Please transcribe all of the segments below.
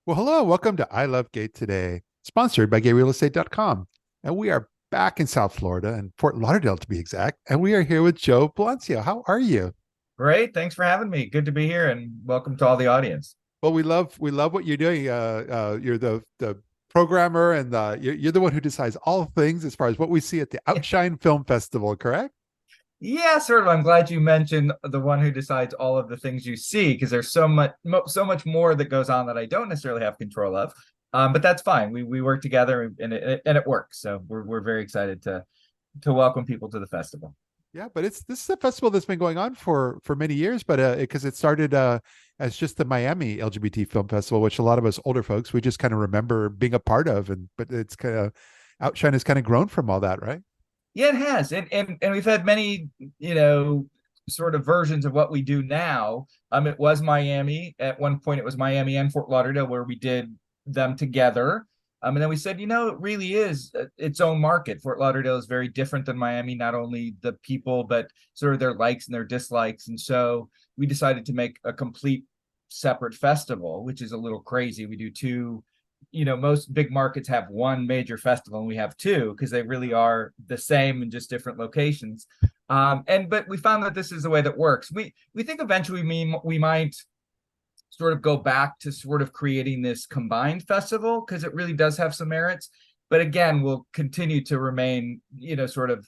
Well, hello, welcome to I Love Gay today, sponsored by GayRealEstate.com. And we are back in South Florida and Fort Lauderdale to be exact. And we are here with Joe Bilancio. How are you? Great. Thanks for having me. Good to be here and welcome to all the audience. Well, we love what you're doing. You're the programmer and you're the one who decides all things as far as what we see at the OUTshine Film Festival, correct? Yeah, sort of. I'm glad you mentioned the one who decides all of the things you see, because there's so much more that goes on that I don't necessarily have control of. But that's fine. We work together and it works. So we're very excited to welcome people to the festival. Yeah, but this is a festival that's been going on for many years, but because it started as just the Miami LGBT Film Festival, which a lot of us older folks we just kind of remember being a part of, and but it's kind of Outshine has kind of grown from all that, right? Yeah, it has. And we've had many, sort of versions of what we do now. It was Miami. At one point it was Miami and Fort Lauderdale where we did them together. And then we said, it really is its own market. Fort Lauderdale is very different than Miami, not only the people, but sort of their likes and their dislikes. And so we decided to make a complete separate festival, which is a little crazy. We do two, most big markets have one major festival and we have two because they really are the same in just different locations. But we found that this is the way that works. We think eventually we might sort of go back to sort of creating this combined festival because it really does have some merits. But again, we'll continue to remain, sort of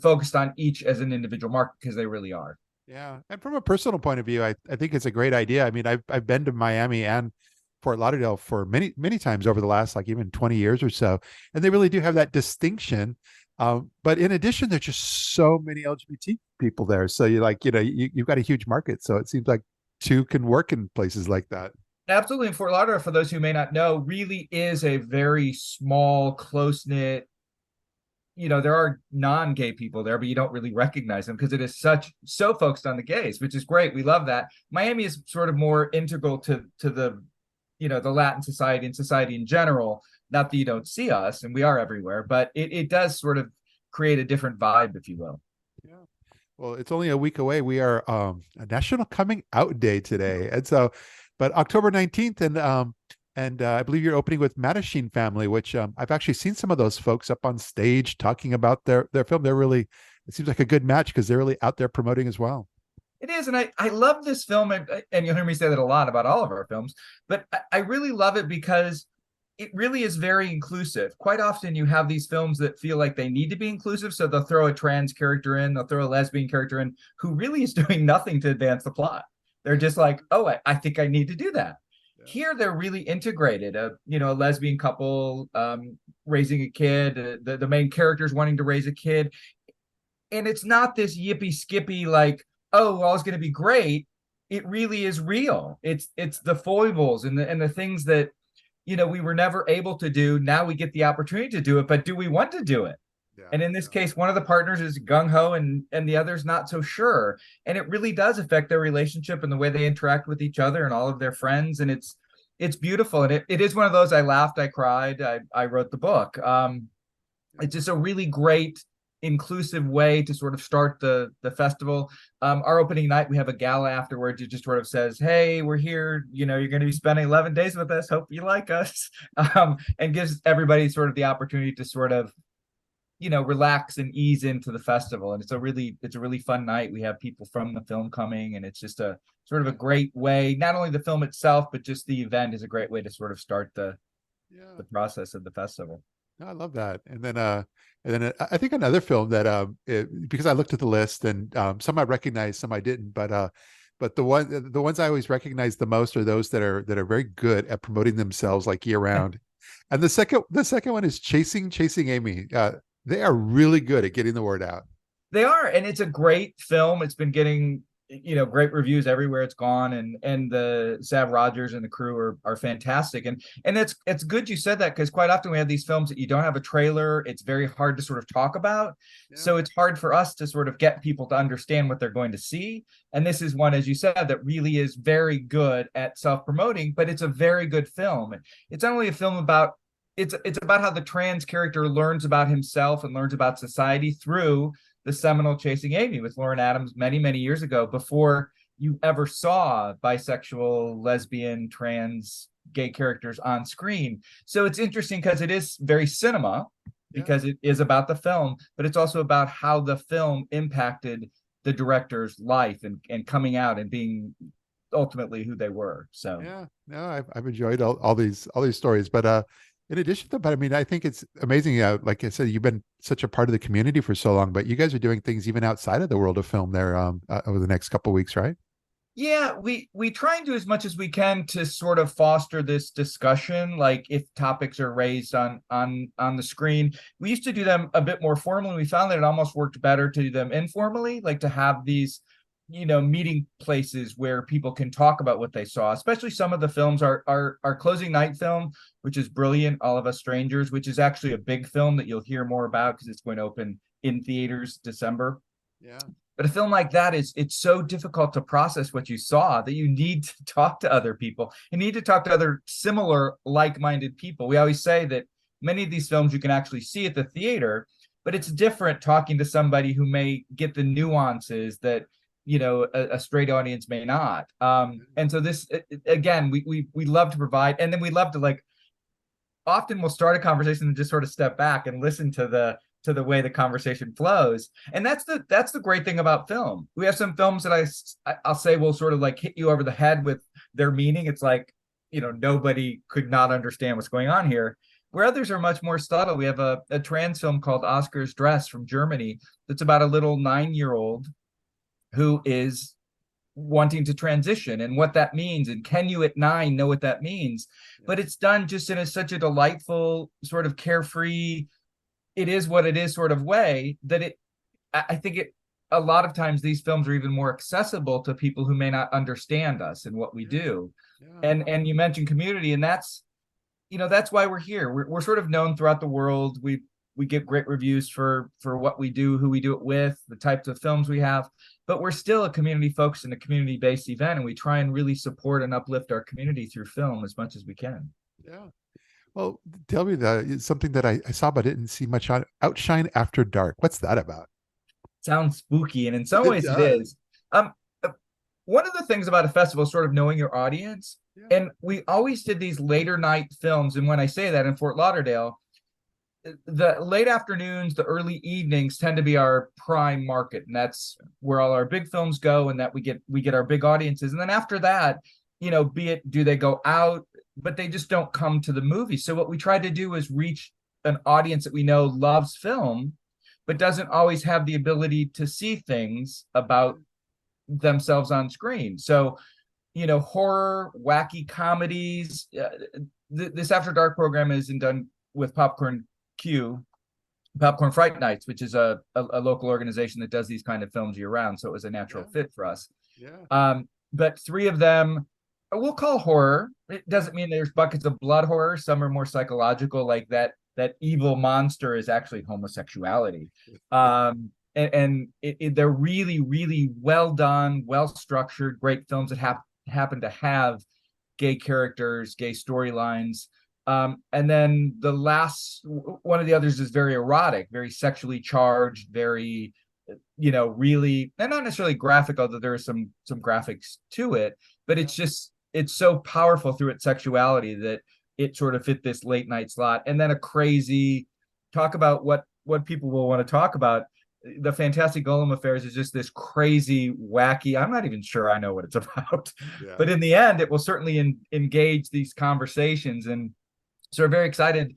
focused on each as an individual market because they really are. Yeah, and from a personal point of view, I think it's a great idea. I mean, I've been to Miami and Fort Lauderdale for many times over the last like even 20 years or so, and they really do have that distinction. But in addition, there's just so many LGBT people there, so you've got a huge market. So it seems like two can work in places like that. Absolutely. And Fort Lauderdale, for those who may not know, really is a very small, close-knit, there are non-gay people there, but you don't really recognize them because it is so focused on the gays, which is great. We love that. Miami is sort of more integral to the, the Latin society and society in general. Not that you don't see us, and we are everywhere, but it does sort of create a different vibe, if you will. Yeah. Well, it's only a week away. We are a National Coming Out Day today, and so, but October 19th, and I believe you're opening with Mattachine Family, which I've actually seen some of those folks up on stage talking about their film. They're really, it seems like a good match because they're really out there promoting as well. It is, and I love this film, and you'll hear me say that a lot about all of our films, but I really love it because it really is very inclusive. Quite often you have these films that feel like they need to be inclusive, so they'll throw a trans character in, they'll throw a lesbian character in, who really is doing nothing to advance the plot. They're just like, oh, I think I need to do that. Yeah. Here they're really integrated. A lesbian couple raising a kid, the main characters wanting to raise a kid, and it's not this yippee skippy like, oh, well, it's going to be great. It really is real. It's the foibles and the things that we were never able to do. Now we get the opportunity to do it, but do we want to do it? Yeah, And in this yeah. case, one of the partners is gung ho and the other's not so sure. And it really does affect their relationship and the way they interact with each other and all of their friends. And it's beautiful. And it is one of those I laughed, I cried, I wrote the book. It's just a really great inclusive way to sort of start the festival. Our opening night, we have a gala afterwards. It just sort of says, hey, we're here, you're going to be spending 11 days with us, hope you like us, and gives everybody sort of the opportunity to sort of relax and ease into the festival. And it's a really fun night. We have people from the film coming, and it's just a sort of a great way, not only the film itself, but just the event is a great way to sort of start Yeah. the process of the festival. No, I love that. And then I think another film that because I looked at the list and some I recognized, some I didn't, but the ones I always recognize the most are those that are very good at promoting themselves like year round. And the second one is Chasing Amy. They are really good at getting the word out. They are, and it's a great film. It's been getting great reviews everywhere it's gone, and the Sav Rogers and the crew are fantastic. And it's good you said that, because quite often we have these films that you don't have a trailer. It's very hard to sort of talk about, Yeah. so it's hard for us to sort of get people to understand what they're going to see. And this is one, as you said, that really is very good at self-promoting, but it's a very good film. It's not only a film about, it's about how the trans character learns about himself and learns about society through the seminal Chasing Amy with Lauren Adams many years ago, before you ever saw bisexual, lesbian, trans, gay characters on screen. So it's interesting because it is very cinema, Yeah. because it is about the film, but it's also about how the film impacted the director's life and coming out and being ultimately who they were. So Yeah, no, I've enjoyed all these stories, but in addition to, but I mean, I think it's amazing. Like I said, you've been such a part of the community for so long, but you guys are doing things even outside of the world of film there over the next couple of weeks, right? yeah, we try and do as much as we can to sort of foster this discussion. Like if topics are raised on the screen, we used to do them a bit more formally. We found that it almost worked better to do them informally, like to have these, meeting places where people can talk about what they saw. Especially some of the films, our closing night film, which is brilliant, All of Us Strangers, which is actually a big film that you'll hear more about because it's going to open in theaters December. Yeah. But a film like that it's so difficult to process what you saw that you need to talk to other people. You need to talk to other similar like-minded people. We always say that many of these films you can actually see at the theater, but it's different talking to somebody who may get the nuances that a straight audience may not. And so this again, we love to provide, and then we love to, like, often we'll start a conversation and just sort of step back and listen to the way the conversation flows. And that's the great thing about film. We have some films that I'll say will sort of like hit you over the head with their meaning. It's like, nobody could not understand what's going on here. Where others are much more subtle. We have a trans film called Oscar's Dress from Germany that's about a little 9-year-old who is wanting to transition and what that means, and can you at 9 know what that means. But it's done just in such a delightful, sort of carefree, it is what it is sort of way that I think a lot of times these films are even more accessible to people who may not understand us and what we do. Yeah. And you mentioned community, and that's why we're here. We're sort of known throughout the world. We get great reviews for what we do, who we do it with, the types of films we have, but we're still a community focused and a community based event, and we try and really support and uplift our community through film as much as we can. Yeah. Well, tell me something that I saw but didn't see much on OUTshine After Dark. What's that about? Sounds spooky, and in some It ways it does. is. Uh, One of the things about a festival is sort of knowing your audience, Yeah. and we always did these later night films. And when I say that, in Fort Lauderdale, the late afternoons, the early evenings tend to be our prime market, and that's where all our big films go, and that we get our big audiences. And then after that, be it, do they go out, but they just don't come to the movie. So what we try to do is reach an audience that we know loves film, but doesn't always have the ability to see things about themselves on screen. So, horror, wacky comedies. This After Dark program is done with Popcorn Fright Nights, which is a local organization that does these kind of films year round. So it was a natural fit for us. Yeah. But 3 of them we'll call horror. It doesn't mean there's buckets of blood horror. Some are more psychological, like that evil monster is actually homosexuality. They're really, really well done, well structured, great films that happen to have gay characters, gay storylines. And then the last one of the others is very erotic, very sexually charged, very, really, and not necessarily graphic, although there are some graphics to it, but it's so powerful through its sexuality that it sort of fit this late night slot. And then a crazy talk about what people will want to talk about. The Fantastic Golem Affairs is just this crazy, wacky, I'm not even sure I know what it's about, Yeah. but in the end, it will certainly engage these conversations. And so we're very excited.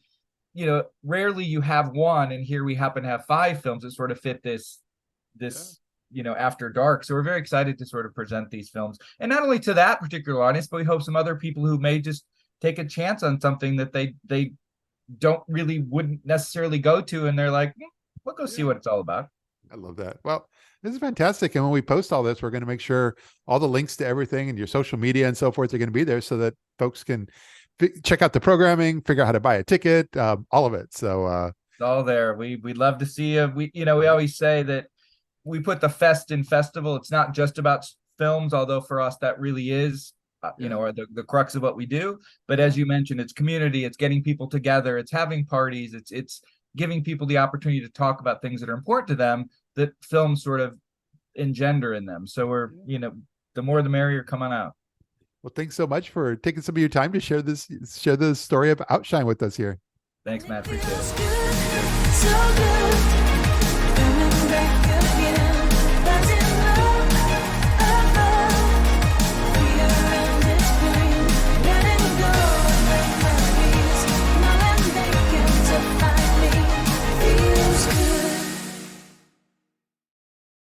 Rarely you have one, and here we happen to have 5 films that sort of fit this After Dark. So we're very excited to sort of present these films, and not only to that particular audience, but we hope some other people who may just take a chance on something that they wouldn't necessarily go to, and they're like, we'll go see what it's all about. I love that. Well, this is fantastic. And when we post all this, we're going to make sure all the links to everything and your social media and so forth are going to be there so that folks can check out the programming, figure out how to buy a ticket, all of it. So it's all there. We'd love to see you. We always say that we put the fest in festival. It's not just about films, although for us that really is, or the crux of what we do. But as you mentioned, it's community. It's getting people together. It's having parties. It's giving people the opportunity to talk about things that are important to them that films sort of engender in them. So we're, the more the merrier. Come on out. Well, thanks so much for taking some of your time to share the story of Outshine with us here. Thanks, Matt. Appreciate it.